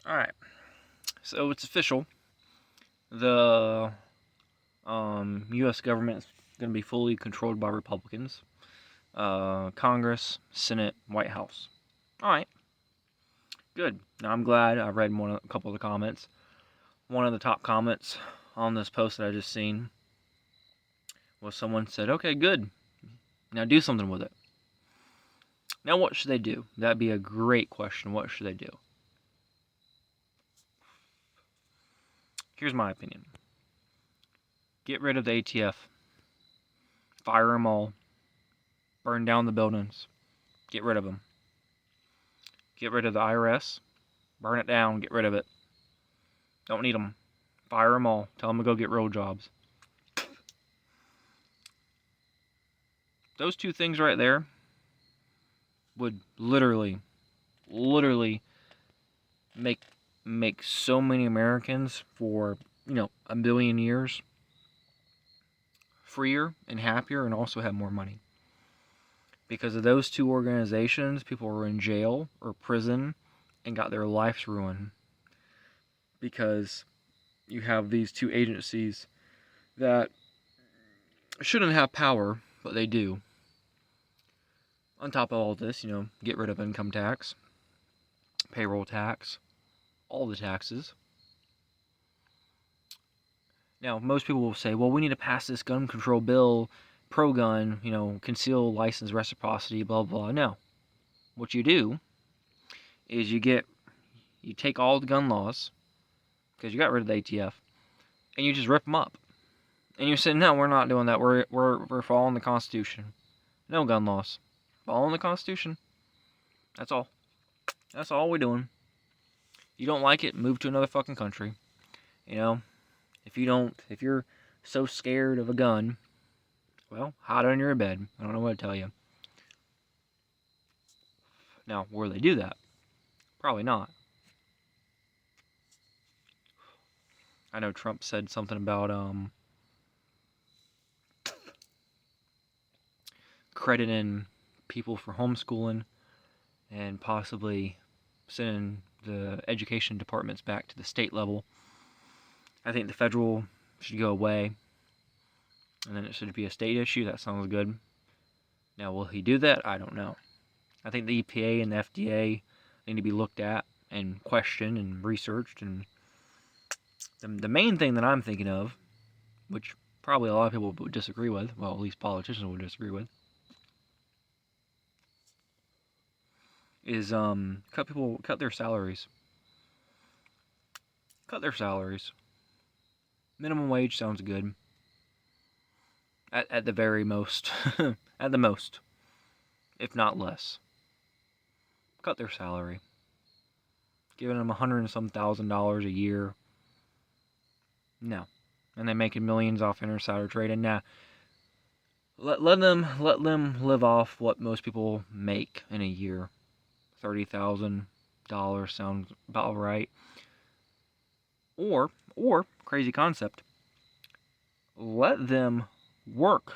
Alright, so it's official. The U.S. government is going to be fully controlled by Republicans. Congress, Senate, White House. Alright, good. Now I'm glad. I read a couple of the comments. One of the top comments on this post that I just seen was someone said, okay, good. Now do something with it. Now what should they do? That'd be a great question. What should they do? Here's my opinion. Get rid of the ATF. Fire them all. Burn down the buildings. Get rid of them. Get rid of the IRS. Burn it down. Get rid of it. Don't need them. Fire them all. Tell them to go get real jobs. Those two things right there would literally make so many Americans for, a billion years freer and happier, and also have more money. Because of those two organizations, people were in jail or prison and got their lives ruined. Because you have these two agencies that shouldn't have power, but they do. On top of all this, get rid of income tax, payroll tax, all the taxes. Now, most people will say, well, we need to pass this gun control bill, pro-gun, conceal license reciprocity, blah, blah. No. What you do is you take all the gun laws, because you got rid of the ATF, and you just rip them up. And you're saying, no, we're not doing that. We're following the Constitution. No gun laws. Following the Constitution. That's all. That's all we're doing. You don't like it, move to another fucking country. If you're so scared of a gun, well, hide under your bed. I don't know what to tell you. Now, will they do that? Probably not. I know Trump said something about crediting people for homeschooling and possibly sending the education departments back to the state level. I think the federal should go away, and then it should be a state issue. That sounds good. Now, will he do that? I don't know. I think the EPA and the FDA need to be looked at and questioned and researched. And the main thing that I'm thinking of, which probably a lot of people would disagree with, well, at least politicians would disagree with, is cut their salaries. Cut their salaries. Minimum wage sounds good. At the very most. At the most. If not less. Cut their salary. Giving them $100 and some thousand a year. No. And they're making millions off insider trading. Now, let them live off what most people make in a year. $30,000 sounds about right. Or, crazy concept, let them work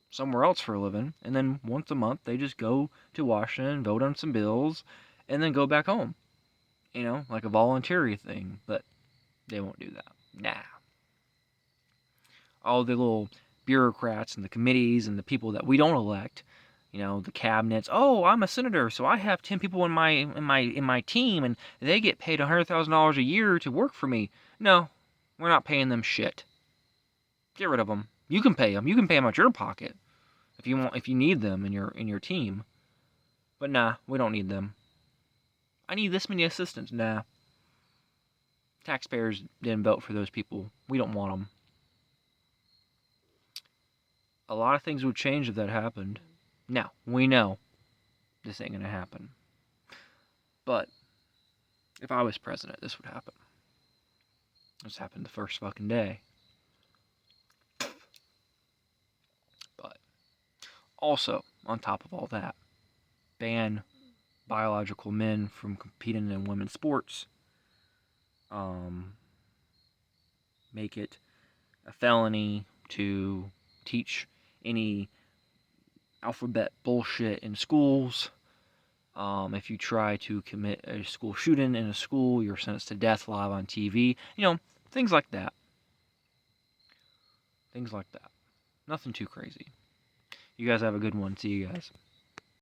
somewhere else for a living, and then once a month they just go to Washington, vote on some bills, and then go back home. Like a voluntary thing, but they won't do that. Nah. All the little bureaucrats and the committees and the people that we don't elect, the cabinets. Oh, I'm a senator, so I have 10 people in my team, and they get paid $100,000 a year to work for me. No, we're not paying them shit. Get rid of them. You can pay them. You can pay them out your pocket if you need them in your team. But nah, we don't need them. I need this many assistants. Nah. Taxpayers didn't vote for those people. We don't want them. A lot of things would change if that happened. Now, we know this ain't gonna happen. But if I was president, this would happen. This happened the first fucking day. But also, on top of all that, ban biological men from competing in women's sports. Make it a felony to teach any alphabet bullshit in schools. If you try to commit a school shooting in a school, you're sentenced to death live on TV. Things like that. Things like that. Nothing too crazy. You guys have a good one. See you guys.